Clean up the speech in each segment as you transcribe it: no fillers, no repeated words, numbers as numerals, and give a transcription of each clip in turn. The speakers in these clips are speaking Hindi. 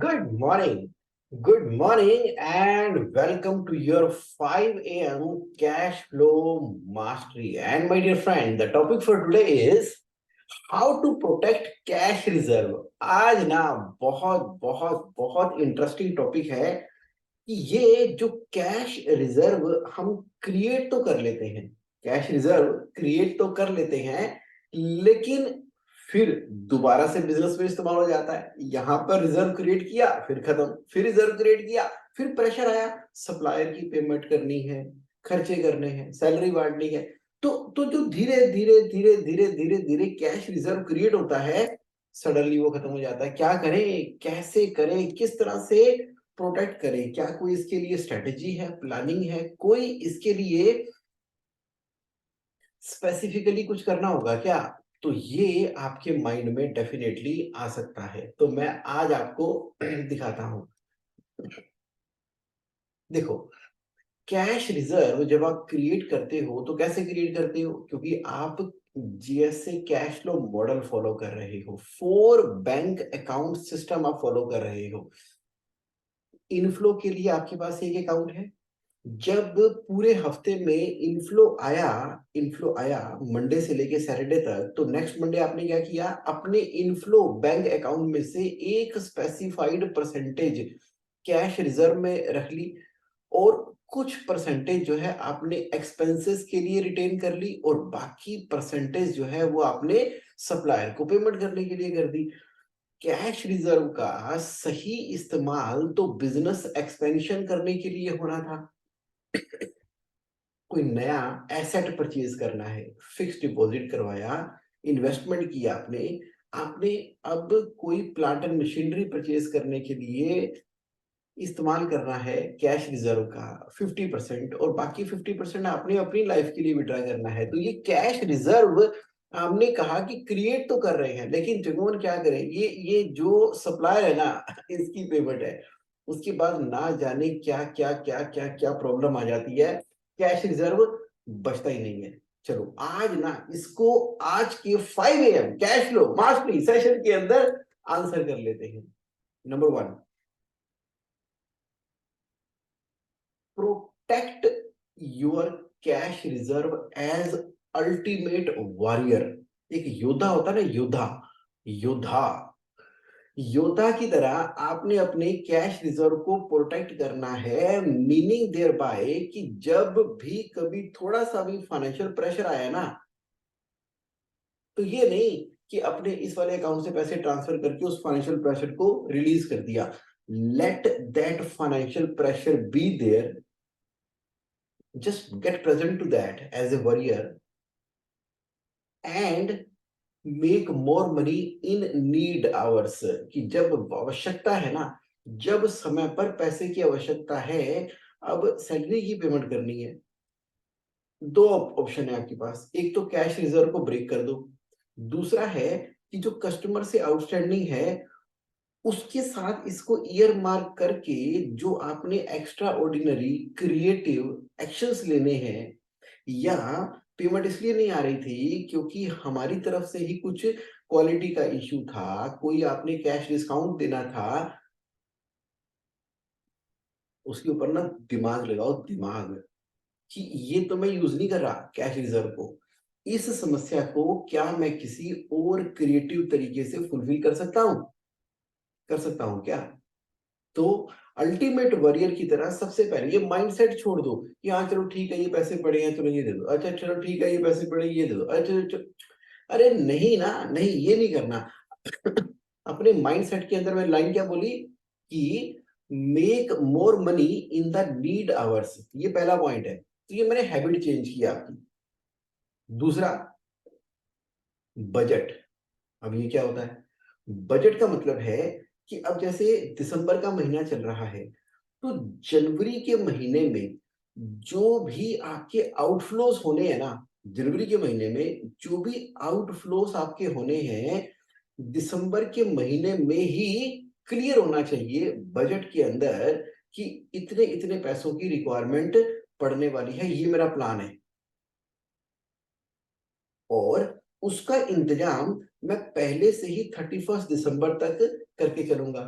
Good morning, and welcome to your 5 a.m. cash flow mastery. And my dear friend, the topic for today is how to protect cash reserve. आज ना बहुत बहुत बहुत इंटरेस्टिंग टॉपिक है कि ये जो कैश रिजर्व हम क्रिएट तो कर लेते हैं, कैश रिजर्व क्रिएट तो कर लेते हैं, लेकिन फिर दोबारा से बिजनेस में इस्तेमाल हो जाता है। यहां पर रिजर्व क्रिएट किया, फिर खत्म, फिर रिजर्व क्रिएट किया, फिर प्रेशर आया, सप्लायर की पेमेंट करनी है, खर्चे करने हैं, सैलरी बांटनी है। तो जो धीरे धीरे धीरे धीरे धीरे धीरे कैश रिजर्व क्रिएट होता है, सडनली वो खत्म हो जाता है। क्या करें, कैसे करें, किस तरह से प्रोटेक्ट करें? क्या कोई इसके लिए स्ट्रेटेजी है, प्लानिंग है, कोई इसके लिए स्पेसिफिकली कुछ करना होगा क्या? तो ये आपके माइंड में डेफिनेटली आ सकता है, तो मैं आज आपको दिखाता हूं। देखो, कैश रिजर्व जब आप क्रिएट करते हो तो कैसे क्रिएट करते हो? क्योंकि आप GSA cash flow model follow कर रहे हो, 4 बैंक अकाउंट सिस्टम आप फॉलो कर रहे हो। इनफ्लो के लिए आपके पास एक अकाउंट है। जब पूरे हफ्ते में इनफ्लो आया मंडे से लेके सैटरडे तक, तो नेक्स्ट मंडे आपने क्या किया? अपने इनफ्लो बैंक अकाउंट में से एक स्पेसिफाइड परसेंटेज कैश रिजर्व में रख ली, और कुछ परसेंटेज जो है आपने एक्सपेंसेस के लिए रिटेन कर ली, और बाकी परसेंटेज जो है वो आपने सप्लायर को पेमेंट करने के लिए कर दी। कैश रिजर्व का सही इस्तेमाल तो बिजनेस एक्सपेंशन करने के लिए होना था। कोई नया एसेट परचेज करना है, फिक्स डिपॉजिट करवाया, इन्वेस्टमेंट किया आपने आपने अब कोई प्लांट एंड मशीनरी परचेज करने के लिए इस्तेमाल करना है कैश रिजर्व का 50%, और बाकी 50% आपने अपनी लाइफ के लिए विड्रा करना है। तो ये कैश रिजर्व हमने कहा कि क्रिएट तो कर रहे हैं, लेकिन जगमोहन क्या करें, ये जो सप्लायर है ना इसकी पेमेंट है, उसके बाद ना जाने क्या क्या क्या क्या क्या प्रॉब्लम आ जाती है, कैश रिजर्व बचता ही नहीं है। चलो आज ना इसको आज के 5 AM cash flow mastery session के अंदर आंसर कर लेते हैं। Number 1, protect your cash reserve as ultimate warrior. एक योद्धा होता है ना, योद्धा, योद्धा योद्धा की तरह आपने अपने कैश रिजर्व को प्रोटेक्ट करना है। मीनिंग देयर बाय कि जब भी कभी थोड़ा सा भी फाइनेंशियल प्रेशर आया ना, तो ये नहीं कि अपने इस वाले अकाउंट से पैसे ट्रांसफर करके उस फाइनेंशियल प्रेशर को रिलीज कर दिया। Let that financial pressure be there, just get present to that as a warrior and make more money in need hours। कि जब आवश्यकता है ना, जब समय पर पैसे की आवश्यकता है, अब सैलरी की पेमेंट करनी है, दो ऑप्शन है आपके पास। एक तो कैश रिजर्व को ब्रेक कर दो, दूसरा है कि जो कस्टमर से आउटस्टैंडिंग है उसके साथ इसको ईयर मार्क करके जो आपने एक्स्ट्रा ऑर्डिनरी क्रिएटिव एक्शंस लेने हैं। या पेमेंट इसलिए नहीं आ रही थी क्योंकि हमारी तरफ से ही कुछ क्वालिटी का इश्यू था, कोई आपने कैश डिस्काउंट देना था, उसके ऊपर ना दिमाग लगाओ, दिमाग, कि ये तो मैं यूज नहीं कर रहा कैश रिजर्व को, इस समस्या को क्या मैं किसी और क्रिएटिव तरीके से फुलफिल कर सकता हूं क्या? तो अल्टीमेट वॉरियर की तरह सबसे पहले ये माइंडसेट छोड़ दो कि हाँ चलो ठीक है ये पैसे पड़े हैं, चलो ये दे दो, अच्छा चलो ठीक है ये पैसे पड़े ये दे दो, अच्छा अरे नहीं ना, नहीं ये नहीं करना। अपने माइंडसेट के अंदर मैं लाइन क्या बोली कि make more money in the need hours, ये पहला पॉइंट है। तो ये मैंने हैबिट चेंज किया आपकी। दूसरा, बजट। अब ये क्या होता है? बजट का मतलब है कि अब जैसे दिसंबर का महीना चल रहा है, तो जनवरी के महीने में जो भी आपके आउटफ्लोस होने हैं ना, जनवरी के महीने में जो भी आउटफ्लोस आपके होने हैं, दिसंबर के महीने में ही क्लियर होना चाहिए बजट के अंदर कि इतने इतने पैसों की रिक्वायरमेंट पड़ने वाली है, ये मेरा प्लान है। और उसका इंतजाम मैं पहले से ही 31 दिसंबर तक करके चलूंगा।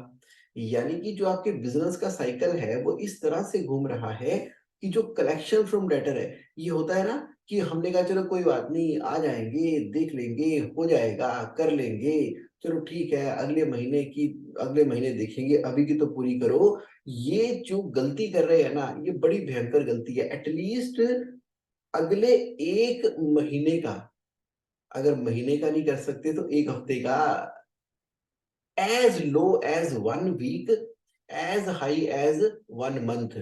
यानी कि जो आपके बिजनेस का साइकिल है वो इस तरह से घूम रहा है कि जो कलेक्शन फ्रॉम डेटर है, ये होता है ना कि हमने कहा चलो कोई बात नहीं, आ जाएंगे, देख लेंगे, हो जाएगा, कर लेंगे, चलो ठीक है, अगले महीने देखेंगे, अभी की तो पूरी करो। ये जो गलती कर रहे हैं ना, ये बड़ी भयंकर गलती है। एटलीस्ट अगले एक महीने का, अगर महीने का नहीं कर सकते तो एक हफ्ते का, as low as 1 week, as high as 1 month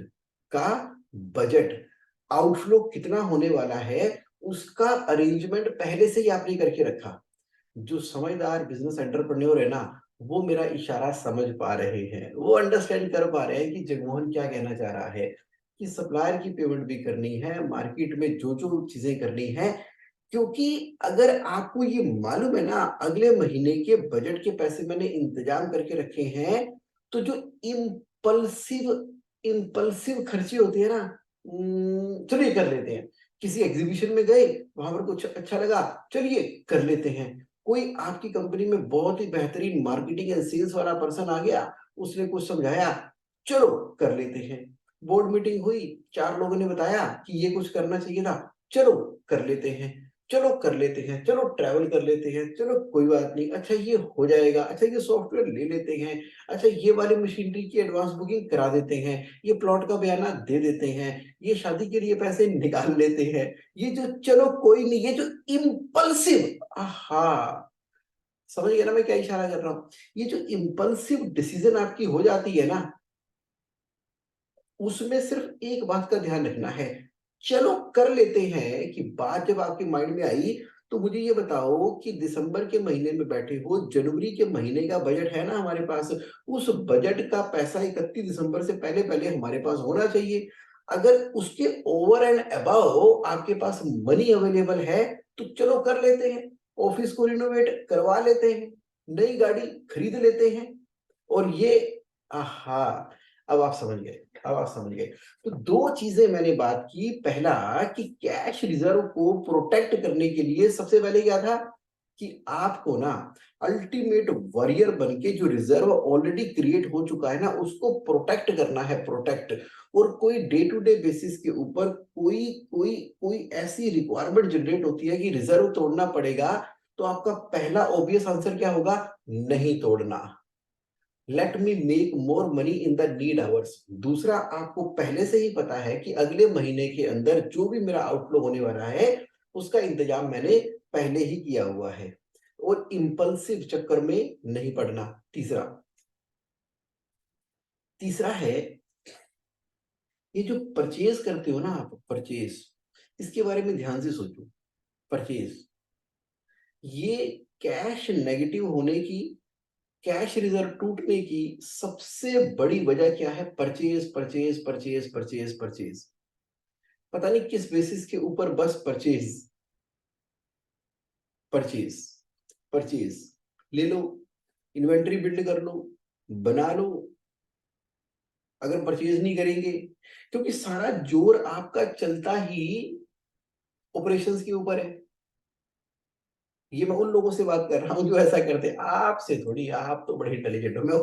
का बजट, आउटफ्लो कितना होने वाला है उसका अरेंजमेंट पहले से ही आपने करके रखा। जो समझदार बिजनेस एंटरप्रेन्योर है ना, वो मेरा इशारा समझ पा रहे हैं, वो अंडरस्टैंड कर पा रहे हैं कि जगमोहन क्या कहना चाह रहा है, कि सप्लायर की पेमेंट भी करनी है, मार्केट में जो जो चीजें करनी है। क्योंकि अगर आपको ये मालूम है ना अगले महीने के बजट के पैसे मैंने इंतजाम करके रखे हैं, तो जो इम्पल्सिव इम्पल्सिव खर्चे होते हैं ना, चलिए कर लेते हैं। किसी एग्जीबिशन में गए, वहां पर कुछ अच्छा लगा, चलिए कर लेते हैं। कोई आपकी कंपनी में बहुत ही बेहतरीन मार्केटिंग एंड सेल्स वाला पर्सन आ गया, उसने कुछ समझाया, चलो कर लेते हैं। बोर्ड मीटिंग हुई, 4 लोगों ने बताया कि ये कुछ करना चाहिए था, चलो कर लेते हैं, चलो कर लेते हैं, चलो ट्रैवल कर लेते हैं, चलो कोई बात नहीं, अच्छा ये हो जाएगा, अच्छा ये सॉफ्टवेयर ले लेते हैं, अच्छा ये वाली मशीनरी की एडवांस बुकिंग करा देते हैं, ये प्लॉट का बयाना दे देते हैं, ये शादी के लिए पैसे निकाल लेते हैं। ये जो चलो कोई नहीं, ये जो इम्पल्सिव, आहा, समझ गया ना मैं क्या इशारा कर रहा हूं? ये जो इम्पल्सिव डिसीजन आपकी हो जाती है ना, उसमें सिर्फ एक बात का ध्यान रखना है, चलो कर लेते हैं कि बात जब आपके माइंड में आई, तो मुझे ये बताओ कि दिसंबर के महीने में बैठे हो, जनवरी के महीने का बजट है ना हमारे पास, उस बजट का पैसा 31 दिसंबर से पहले पहले हमारे पास होना चाहिए। अगर उसके ओवर एंड अबव आपके पास मनी अवेलेबल है, तो चलो कर लेते हैं, ऑफिस को रिनोवेट करवा लेते हैं, नई गाड़ी खरीद लेते हैं। और ये, आहा, अब आप समझ गए, अब आप समझ गए। तो दो चीजें मैंने बात की, पहला कि कैश रिजर्व को प्रोटेक्ट करने के लिए सबसे पहले क्या था कि आपको ना अल्टीमेट वॉरियर बन के जो रिजर्व ऑलरेडी क्रिएट हो चुका है ना, उसको प्रोटेक्ट करना है, प्रोटेक्ट। और कोई डे टू डे बेसिस के ऊपर कोई कोई कोई ऐसी रिक्वायरमेंट जनरेट होती है कि रिजर्व तोड़ना पड़ेगा, तो आपका पहला ऑब्वियस आंसर क्या होगा? नहीं तोड़ना। Let me make more money in the need hours. दूसरा, आपको पहले से ही पता है कि अगले महीने के अंदर जो भी मेरा आउटफ्लो होने वाला है, उसका इंतजाम मैंने पहले ही किया हुआ है, और इम्पल्सिव चक्कर में नहीं पड़ना। तीसरा, तीसरा है, ये जो परचेज करते हो ना आप, परचेज, इसके बारे में ध्यान से सोचो। परचेज, ये कैश नेगेटिव होने की, कैश रिजर्व टूटने की सबसे बड़ी वजह क्या है? Purchase, purchase, purchase, purchase, purchase. पता नहीं किस बेसिस के ऊपर, बस परचेज, परचेज, परचेज। ले लो, इन्वेंटरी बिल्ड कर लो, बना लो, अगर परचेज नहीं करेंगे, क्योंकि सारा जोर आपका चलता ही ऑपरेशंस के ऊपर है। ये मैं उन लोगों से बात कर रहा हूं जो ऐसा करते हैं, आपसे थोड़ी, आप तो बड़े इंटेलिजेंट हो। मैं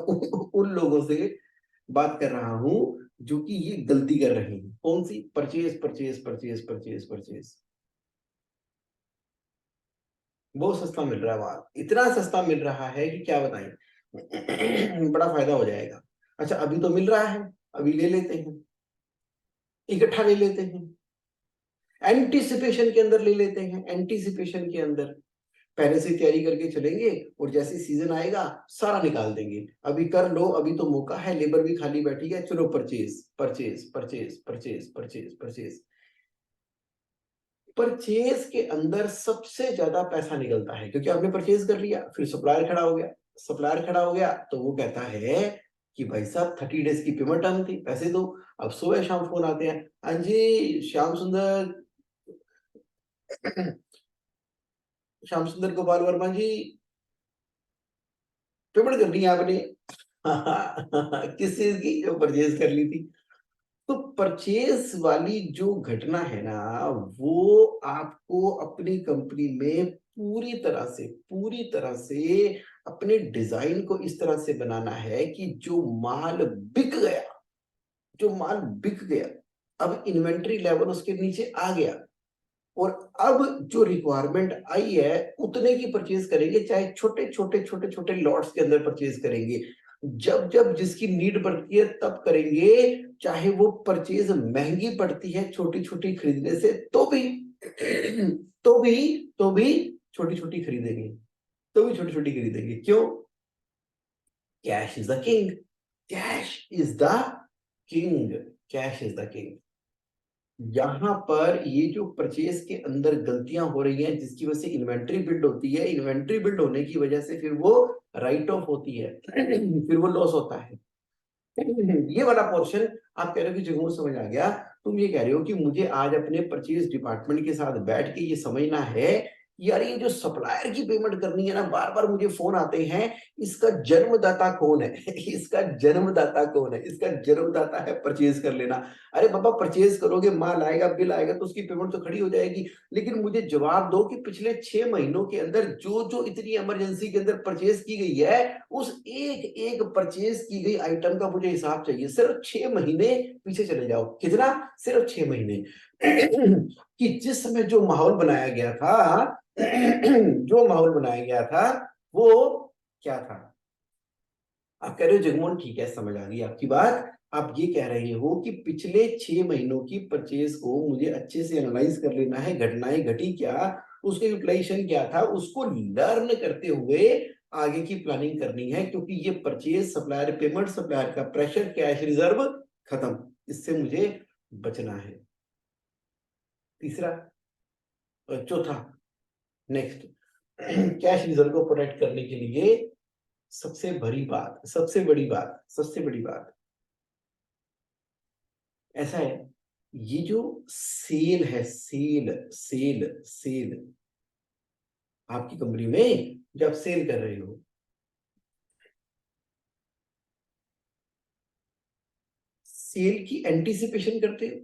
उन लोगों से बात कर रहा हूं जो कि ये गलती कर रहे हैं। कौन सी? Purchase, purchase, purchase, purchase, purchase. बहुत सस्ता मिल रहा है वहां, इतना सस्ता मिल रहा है कि क्या बताएं। बड़ा फायदा हो जाएगा। अच्छा अभी तो मिल रहा है, अभी ले लेते हैं, इकट्ठा ले लेते हैं, एंटीसिपेशन के अंदर ले लेते हैं, एंटीसिपेशन के अंदर पहले से तैयारी करके चलेंगे, और जैसे सीजन आएगा सारा निकाल देंगे। अभी कर लो, अभी तो मौका है, लेबर भी खाली बैठी है, चलो purchase, purchase, purchase, purchase, purchase, purchase. Purchase के अंदर सबसे ज्यादा पैसा निकलता है, क्योंकि आपने परचेज कर लिया, फिर सप्लायर खड़ा हो गया। सप्लायर खड़ा हो गया तो वो कहता है कि भाई साहब 30 डेज की पेमेंट आनी थी, पैसे दो। अब सुबह शाम फोन आते हैं, हाँ जी श्याम सुंदर, श्याम सुंदर गोपाल वर्मा जी, पेमेंट करनी है आपने। किस चीज की? जो परचेज कर ली थी। तो परचेज वाली जो घटना है ना, वो आपको अपनी कंपनी में पूरी तरह से अपने डिजाइन को इस तरह से बनाना है कि जो माल बिक गया, अब इन्वेंट्री लेवल उसके नीचे आ गया और अब जो रिक्वायरमेंट आई है उतने की परचेज करेंगे, चाहे छोटे छोटे लॉट्स के अंदर परचेज करेंगे। जब जब जिसकी नीड पड़ती है तब करेंगे, चाहे वो परचेज महंगी पड़ती है छोटी छोटी खरीदने से तो भी तो भी छोटी छोटी खरीदेंगे, क्यों? Cash is the king, cash is the king, cash is the king. यहाँ पर ये जो परचेज के अंदर गलतियां हो रही हैं जिसकी वजह से इन्वेंट्री बिल्ड होती है, इन्वेंट्री बिल्ड होने की वजह से फिर वो राइट ऑफ होती है, फिर वो लॉस होता है। ये वाला पोर्शन आप कह रहे हो कि जगमोहन समझ आ गया, तुम ये कह रहे हो कि मुझे आज अपने परचेज डिपार्टमेंट के साथ बैठ के ये समझना है, यार ये जो सप्लायर की पेमेंट करनी है ना, बार बार मुझे फोन आते हैं, इसका जन्मदाता कौन है? इसका जन्मदाता कौन है? इसका जन्मदाता है परचेज कर लेना। अरे बाबा, परचेज करोगे, माल आएगा, बिल आएगा तो उसकी पेमेंट तो खड़ी हो जाएगी, लेकिन मुझे जवाब दो कि पिछले 6 महीनों के अंदर जो जो इतनी इमरजेंसी के अंदर परचेज की गई है, उस एक एक परचेज की गई आइटम का मुझे हिसाब चाहिए। सिर्फ 6 महीने पीछे चले जाओ, कितना? सिर्फ 6 महीने। कि जिस समय जो माहौल बनाया गया था, जो माहौल बनाया गया था वो क्या था? आप कह रहे हो जगमोहन ठीक है, समझ आ गई आपकी बात। आप ये कह रहे हो कि पिछले 6 महीनों की परचेज को मुझे अच्छे से एनालाइज कर लेना है, घटनाएं घटी क्या, उसका यूटिलाइजेशन क्या था, उसको लर्न करते हुए आगे की प्लानिंग करनी है, क्योंकि ये परचेज, सप्लायर पेमेंट, सप्लायर का प्रेशर, कैश रिजर्व खत्म, इससे मुझे बचना है। तीसरा और चौथा, नेक्स्ट, कैश रिजर्व को प्रोटेक्ट करने के लिए सबसे बड़ी बात ऐसा है, ये जो सेल है, सेल आपकी कंपनी में जब आप सेल कर रहे हो, सेल की एंटीसिपेशन करते हो,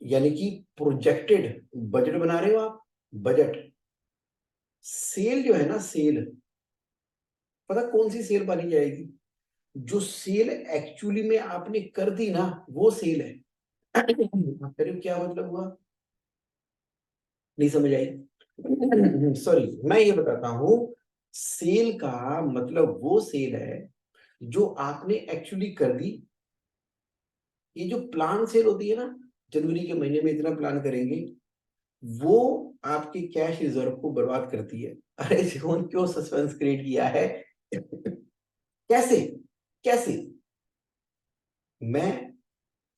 यानी कि प्रोजेक्टेड बजट बना रहे हो आप, बजट। सेल जो है ना, सेल, पता कौन सी सेल मानी जाएगी? जो सेल एक्चुअली में आपने कर दी ना, वो सेल है। आप कह रहे हो क्या मतलब हुआ? नहीं समझ आई? सॉरी, मैं ये बताता हूं, सेल का मतलब वो सेल है जो आपने एक्चुअली कर दी। ये जो प्लान सेल होती है ना, जनवरी के महीने में इतना प्लान करेंगे, वो आपके कैश रिजर्व को बर्बाद करती है। अरे जीवन, क्यों सस्पेंस क्रिएट किया है? कैसे? कैसे? मैं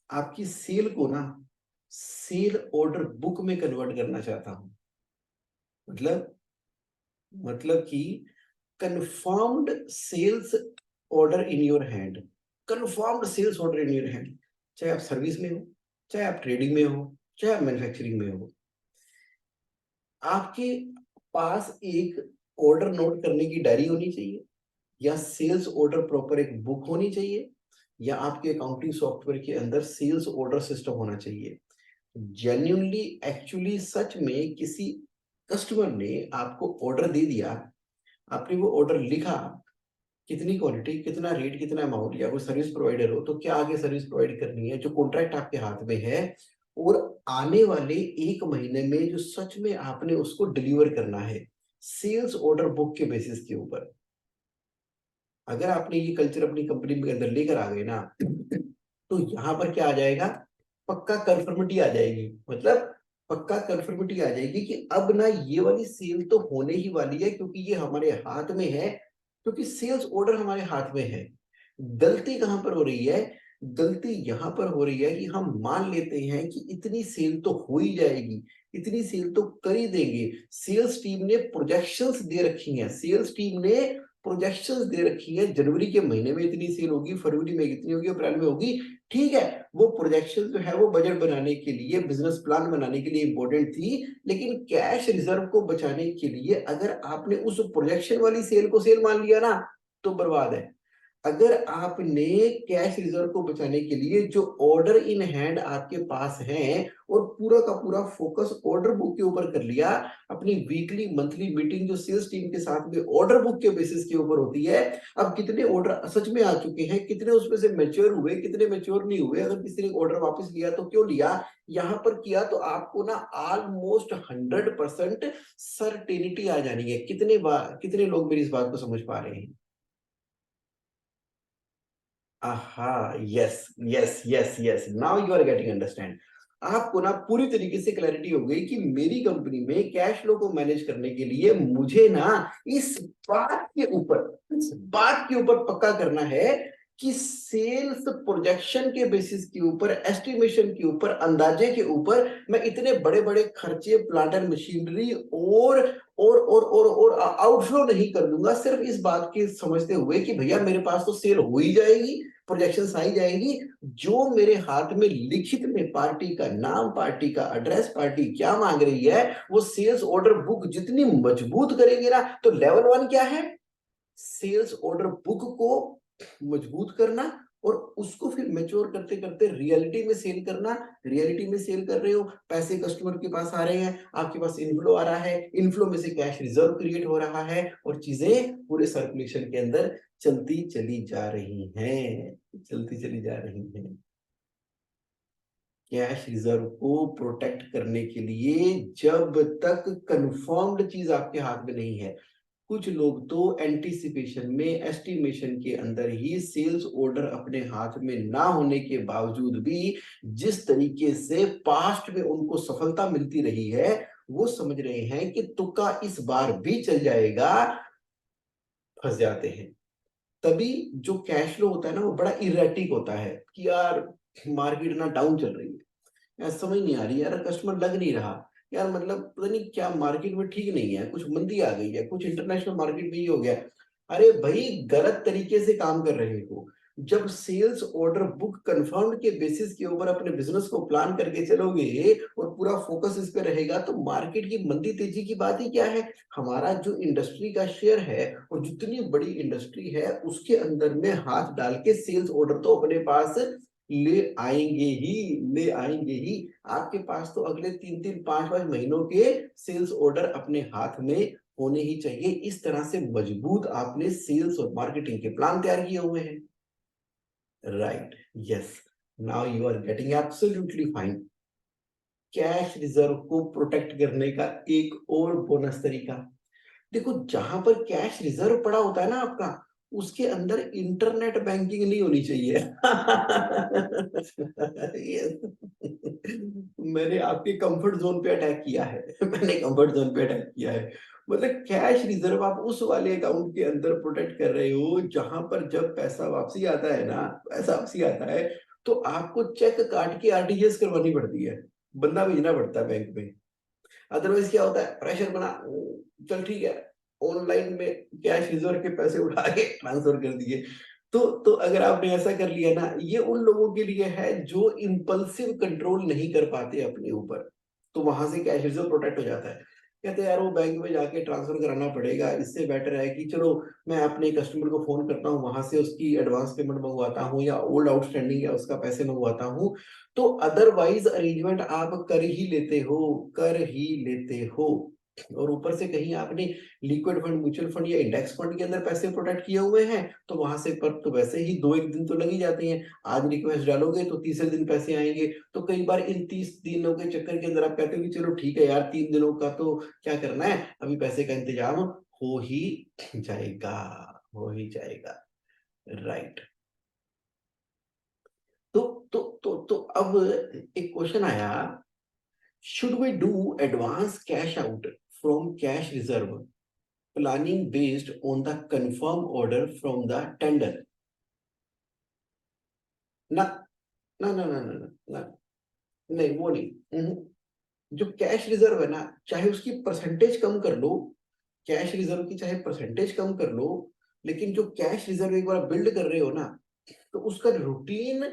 आपकी सेल को ना सेल ऑर्डर बुक में कन्वर्ट करना चाहता हूं। मतलब कि confirmed sales order in your hand, confirmed sales order in your hand, चाहे आप सर्विस में हो, चाहे आप ट्रेडिंग में हो, चाहे आप मैन्युफैक्चरिंग में हो, आपके पास एक ऑर्डर नोट करने की डायरी होनी चाहिए, या सेल्स ऑर्डर प्रॉपर एक बुक होनी चाहिए, या आपके अकाउंटिंग सॉफ्टवेयर के अंदर सेल्स ऑर्डर सिस्टम होना चाहिए। जेन्युइनली, एक्चुअली, सच में किसी कस्टमर ने आपको ऑर्डर दे दिया, आपने वो ऑर्डर लिखा, कितनी क्वांटिटी, कितना रेट, कितना अमाउंट, या कोई सर्विस प्रोवाइडर हो तो क्या आगे सर्विस प्रोवाइड करनी है, जो कॉन्ट्रैक्ट आपके हाथ में है, और आने वाले 1 महीने में जो सच में आपने उसको डिलीवर करना है, सेल्स ऑर्डर बुक के बेसिस के ऊपर। अगर आपने ये कल्चर अपनी कंपनी के अंदर लेकर आ गए ना, तो यहाँ पर क्या आ जाएगा? पक्का कंफर्मिटी आ जाएगी। मतलब पक्का कंफर्मिटी आ जाएगी कि अब ना ये वाली सेल तो होने ही वाली है, क्योंकि ये हमारे हाथ में है, क्योंकि सेल्स ऑर्डर हमारे हाथ में है। गलती कहां पर हो रही है? गलती यहां पर हो रही है कि हम मान लेते हैं कि इतनी सेल तो हो ही जाएगी, इतनी सेल तो कर ही देंगे। सेल्स टीम ने प्रोजेक्शंस दे रखी हैं, सेल्स टीम ने प्रोजेक्शंस दे रखी है, जनवरी के महीने में इतनी सेल होगी, फरवरी में इतनी होगी, अप्रैल में होगी। ठीक है, वो प्रोजेक्शन जो है वो बजट बनाने के लिए, बिजनेस प्लान बनाने के लिए इंपॉर्टेंट थी, लेकिन कैश रिजर्व को बचाने के लिए अगर आपने उस प्रोजेक्शन वाली सेल को सेल मान लिया ना, तो बर्बाद है। अगर आपने कैश रिजर्व को बचाने के लिए जो ऑर्डर इन हैंड आपके पास हैं और पूरा का पूरा फोकस ऑर्डर बुक के ऊपर कर लिया, अपनी वीकली मंथली मीटिंग जो सेल्स टीम के साथ में ऑर्डर बुक के बेसिस के ऊपर होती है, अब कितने ऑर्डर सच में आ चुके हैं, कितने उसमें से मैच्योर हुए, कितने मैच्योर नहीं हुए, अगर किसी ने ऑर्डर वापस लिया तो क्यों लिया, यहां पर किया तो आपको ना ऑलमोस्ट 100% सर्टेनिटी आ जानी है। कितने लोग मेरी इस बात को समझ पा रहे हैं? Yes yes yes yes, now you are getting understand. आपको ना पूरी तरीके से क्लैरिटी हो गई कि मेरी कंपनी में कैश फ्लो को मैनेज करने के लिए मुझे ना इस बात के ऊपर पक्का करना है कि सेल्स प्रोजेक्शन के बेसिस के ऊपर, एस्टिमेशन के ऊपर, अंदाजे के ऊपर मैं इतने बड़े बड़े खर्चे, प्लांट एंड मशीनरी और आउटफ्लो नहीं कर दूंगा, सिर्फ इस बात की समझते हुए कि भैया मेरे पास तो सेल हो ही जाएगी, प्रोजेक्शन आई जाएगी, जो मेरे हाथ में लिखित में पार्टी का नाम, पार्टी का एड्रेस, पार्टी क्या मांग रही है, वो सेल्स ऑर्डर बुक जितनी मजबूत करेंगे ना। तो लेवल 1 क्या है? सेल्स ऑर्डर बुक को मजबूत करना और उसको फिर मैच्योर करते करते रियलिटी में सेल करना। रियलिटी में सेल कर रहे हो, पैसे कस्टमर के पास आ रहे हैं, आपके पास इनफ्लो आ रहा है, इनफ्लो में से कैश रिजर्व क्रिएट हो रहा है और चीजें पूरे सर्कुलेशन के अंदर चलती चली जा रही हैं, चलती चली जा रही हैं। कैश रिजर्व को प्रोटेक्ट करने के लिए जब तक कंफर्म्ड चीज आपके हाथ में नहीं है, कुछ लोग तो एंटीसिपेशन में, एस्टिमेशन के अंदर ही सेल्स ऑर्डर अपने हाथ में ना होने के बावजूद भी जिस तरीके से पास्ट में उनको सफलता मिलती रही है, वो समझ रहे हैं कि तुक्का इस बार भी चल जाएगा, फंस जाते हैं। तभी जो कैश फ्लो होता है ना, वो बड़ा इरेटिक होता है कि यार मार्केट ना डाउन चल रही है, यार समझ नहीं आ रही, यार कस्टमर लग नहीं रहा, यार मतलब पता नहीं क्या मार्केट में ठीक नहीं है, कुछ मंदी आ गई है, कुछ इंटरनेशनल मार्केट में ही हो गया। अरे भाई गलत तरीके से काम कर रहे हो। जब सेल्स ऑर्डर बुक कंफर्म के बेसिस के ऊपर अपने बिजनेस को प्लान करके चलोगे और पूरा फोकस इस पे रहेगा, तो मार्केट की मंदी तेजी की बात ही क्या है। हमारा जो इंडस्ट्री का शेयर है और जितनी बड़ी इंडस्ट्री है उसके अंदर में हाथ डाल के सेल्स ऑर्डर तो अपने पास ले आएंगे ही, ले आएंगे ही। आपके पास तो अगले 3-3 5-5 महीनों के सेल्स ऑर्डर अपने हाथ में होने ही चाहिए। इस तरह से मजबूत आपने सेल्स और मार्केटिंग के प्लान तैयार किए हुए हैं। Right, yes, now you are getting absolutely fine. Cash reserve को प्रोटेक्ट करने का एक और बोनस तरीका, देखो जहां पर कैश रिजर्व पड़ा होता है ना आपका, उसके अंदर इंटरनेट बैंकिंग नहीं होनी चाहिए। Yes. मैंने आपके कंफर्ट जोन पे अटैक किया है। मैंने कंफर्ट जोन पे अटैक किया है। मतलब कैश रिजर्व आप उस वाले अकाउंट के अंदर प्रोटेक्ट कर रहे हो जहां पर जब पैसा वापसी आता है ना, पैसा वापसी आता है तो आपको चेक काट के आरटीजीएस करवानी पड़ती है, बंदा भेजना पड़ता है बैंक में। अदरवाइज क्या होता है, प्रेशर बना, चल ठीक है, ऑनलाइन में कैश रिजर्व के पैसे उठा के ट्रांसफर कर दिए। तो अगर आपने ऐसा कर लिया ना, ये उन लोगों के लिए है जो इम्पल्सिव कंट्रोल नहीं कर पाते अपने ऊपर, तो वहां से कैश रिजर्व प्रोटेक्ट हो जाता है। कहते हैं यार वो बैंक में जाके ट्रांसफर कराना पड़ेगा, इससे बेटर है कि चलो मैं अपने कस्टमर को फोन करता हूँ, वहां से उसकी एडवांस पेमेंट मंगवाता हूँ या ओल्ड आउटस्टैंडिंग है उसका पैसे मंगवाता हूँ। तो अदरवाइज अरेंजमेंट आप कर ही लेते हो, कर ही लेते हो। और ऊपर से कहीं आपने लिक्विड फंड, म्यूचुअल फंड या इंडेक्स फंड के अंदर पैसे प्रोटेक्ट किए हुए हैं, तो वहां से पर तो वैसे ही 2-1 दिन तो लग ही जाते हैं। आज रिक्वेस्ट डालोगे तो तीसरे दिन पैसे आएंगे, तो कई बार इन 30 दिनों के चक्कर के अंदर आप कहते हो कि चलो ठीक है यार 3 दिनों का तो क्या करना है, अभी पैसे का इंतजाम हो ही जाएगा, हो ही जाएगा। राइट। तो तो अब एक क्वेश्चन आया, should we do advance cash out from cash reserve planning based on the confirm order from the tender? ना ना ना ना ना ना ना, नहीं वो नहीं। जो कैश रिजर्व है ना, चाहे उसकी परसेंटेज कम कर लो, कैश रिजर्व की चाहे परसेंटेज कम कर लो, लेकिन जो कैश रिजर्व एक बार बिल्ड कर रहे हो ना, तो उसका रूटीन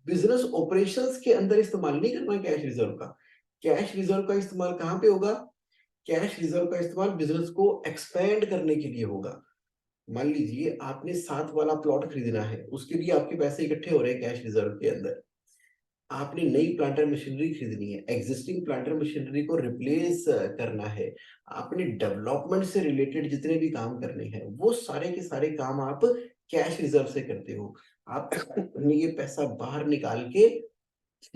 बिजनेस ऑपरेशंस के अंदर इस्तेमाल नहीं करना है कैश रिजर्व का। कैश रिजर्व का इस्तेमाल कहां पे होगा? कैश रिजर्व का इस्तेमाल बिजनेस को एक्सपेंड करने के लिए होगा। मान लीजिए आपने 7 वाला प्लॉट खरीदना है, उसके लिए आपके पैसे इकट्ठे हो रहे हैं कैश रिजर्व के अंदर। आपने नई प्लांटर मशीनरी खरीदनी है, एग्जिस्टिंग प्लांटर मशीनरी को रिप्लेस करना है, आपने डेवलपमेंट से रिलेटेड जितने भी काम करने हैं वो सारे के सारे काम आप कैश रिजर्व से करते हो। आप ये पैसा बाहर निकाल के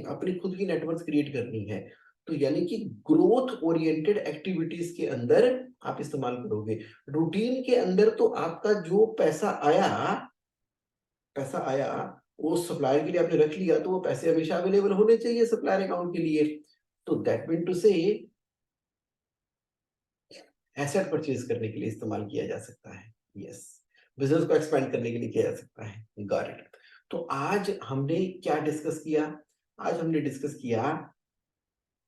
अपनी खुद की नेटवर्क क्रिएट करनी है, तो यानी कि ग्रोथ ओरिएंटेड एक्टिविटीज के अंदर आप इस्तेमाल करोगे। रूटीन के अंदर तो आपका जो पैसा आया वो सप्लायर के लिए आपने रख लिया, तो वो पैसे हमेशा अवेलेबल होने चाहिए सप्लायर अकाउंट के लिए। तो दैट मीन टू से एसेट परचेज करने के लिए इस्तेमाल किया जा सकता है। यस, बिजनेस को एक्सपेंड करने के लिए किया जा सकता है। Got it. तो आज हमने क्या डिस्कस किया? आज हमने डिस्कस किया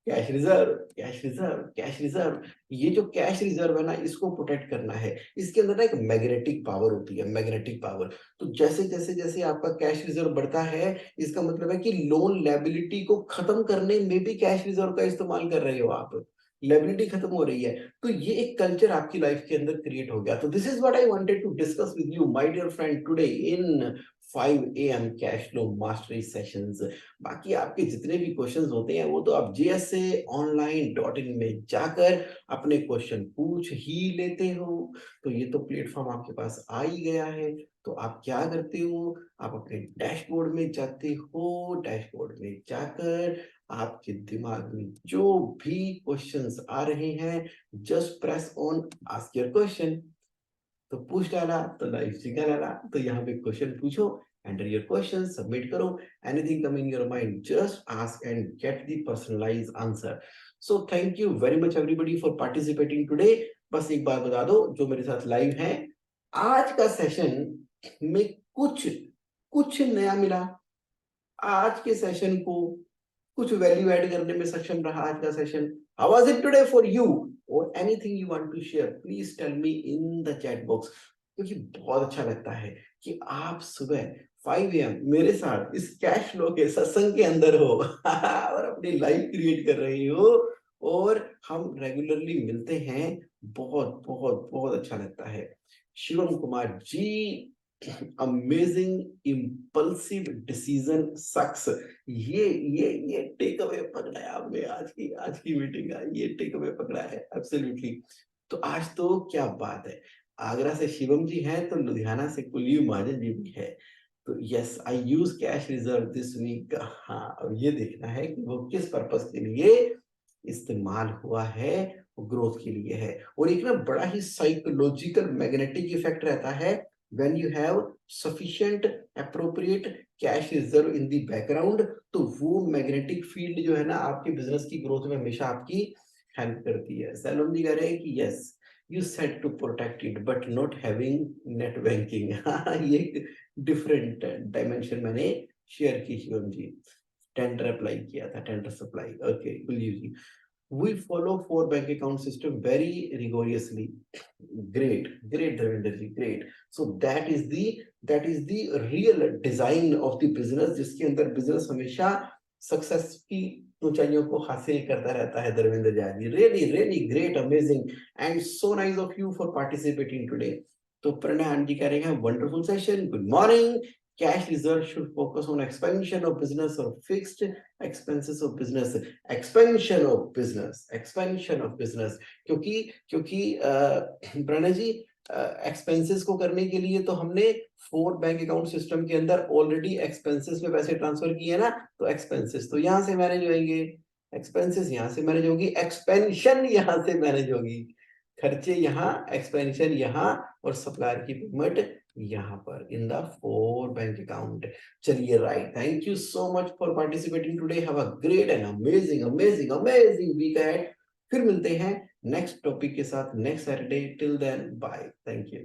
cash reserve, cash reserve, cash reserve. ये जो कैश रिजर्व है ना, इसको प्रोटेक्ट करना है। इसके अंदर ना एक मैग्नेटिक पावर होती है, मैग्नेटिक पावर। तो जैसे जैसे जैसे आपका कैश रिजर्व बढ़ता है, इसका मतलब है कि लोन लायबिलिटी को खत्म करने में भी कैश रिजर्व का इस्तेमाल कर रहे हो आप। लायबिलिटी खत्म हो रही है, तो ये एक कल्चर आपकी लाइफ के अंदर क्रिएट हो गया। तो this is what I wanted to discuss with you my dear friend today in 5 AM cash flow mastery sessions. बाकी आपके जितने भी क्वेश्चंस होते हैं वो तो आप JSAonline.in में जाकर अपने क्वेश्चन पूछ ही लेते हो। तो ये तो प्लेटफॉर्म आपके पास आ ही गया है। तो आप क्या करते हो, आप अपने डैशबोर्ड में जाते हो, डैशबोर्ड में जाकर आपके दिमाग में जो भी क्वेश्चंस आ रहे हैं, just press on ask your question. तो पूछ डाला तो लाइव सिखा डाला, तो यहाँ पे क्वेश्चन पूछो, एंटर योर क्वेश्चन, सबमिट करो, anything come in your mind just ask and get the personalised answer. So thank you very much everybody for participating today. बस एक बात बता दो जो मेरे साथ लाइव है, आज का सेशन में कुछ कुछ नया मिला, आज के सेशन को कुछ वैल्यू ऐड करने में सक्षम रहा आज का session. How was it today for you, और anything you want to share please tell me in the chat box. क्योंकि बहुत अच्छा लगता है कि आप सुबह 5 AM मेरे साथ इस कैश फ्लो के सत्संग के अंदर हो और अपनी लाइफ क्रिएट कर रही हो, और हम रेगुलरली मिलते हैं। बहुत बहुत बहुत अच्छा लगता है। Shivam Kumar ji, amazing impulsive decision सक्स। ये टेक अवे पकड़ा है आपने, आज की मीटिंग का ये टेक अवे पकड़ा है एब्सोल्युटली। तो आज तो क्या बात है, आगरा से शिवम जी हैं तो लुधियाना से कुलदीप महाजन जी भी है। तो yes, I use cash reserve this week. हाँ, अब ये देखना है कि वो किस पर्पस के लिए इस्तेमाल हुआ है, वो ग्रोथ के लिए है। और एक ना बड़ा ही साइकोलॉजिकल मैग्नेटिक इफेक्ट रहता है when you have sufficient appropriate cash reserve in the background। तो वो मैग्नेटिक फील्ड जो है ना आपके बिजनेस की ग्रोथ में हमेशा आपकी हेल्प करती है। सैलोम जी कह रहे हैं कि yes you said to protect it but not having net banking. ये एक डिफरेंट डायमेंशन मैंने शेयर की शिवम जी। टेंडर अप्लाई किया था, tender supply. Okay Kuldeep ji, we follow 4 bank account system very rigorously। Great Dharmender ji, great। So that is the real design of the business, जिसके अंदर बिजनेस हमेशा सक्सेस की ऊंचाइयों को हासिल करता रहता है। Dharmendra ji, really great, amazing and so nice of you for participating today। तो प्रणय जी कह रहे हैं wonderful session, good morning. Cash reserve should focus on expansion of business or fixed expenses of business। Expansion of business, क्योंकि क्योंकि प्रणय जी एक्सपेंसेस को करने के लिए तो हमने 4 बैंक अकाउंट सिस्टम के अंदर ऑलरेडी एक्सपेंसेस में पैसे ट्रांसफर किए ना, तो एक्सपेंसेस तो यहाँ से मैनेज होंगे, एक्सपेंसेस यहाँ से मैनेज होगी, एक्सपेंशन यहाँ से मैनेज होगी, खर्चे यहाँ, एक्सपेंशन यहाँ, और सप्लायर की पेमेंट यहाँ पर इन द 4 बैंक अकाउंट। चलिए right, thank you so much for participating today. Have a great and amazing week ahead. फिर मिलते हैं नेक्स्ट टॉपिक के साथ next Saturday. Till then bye, thank you.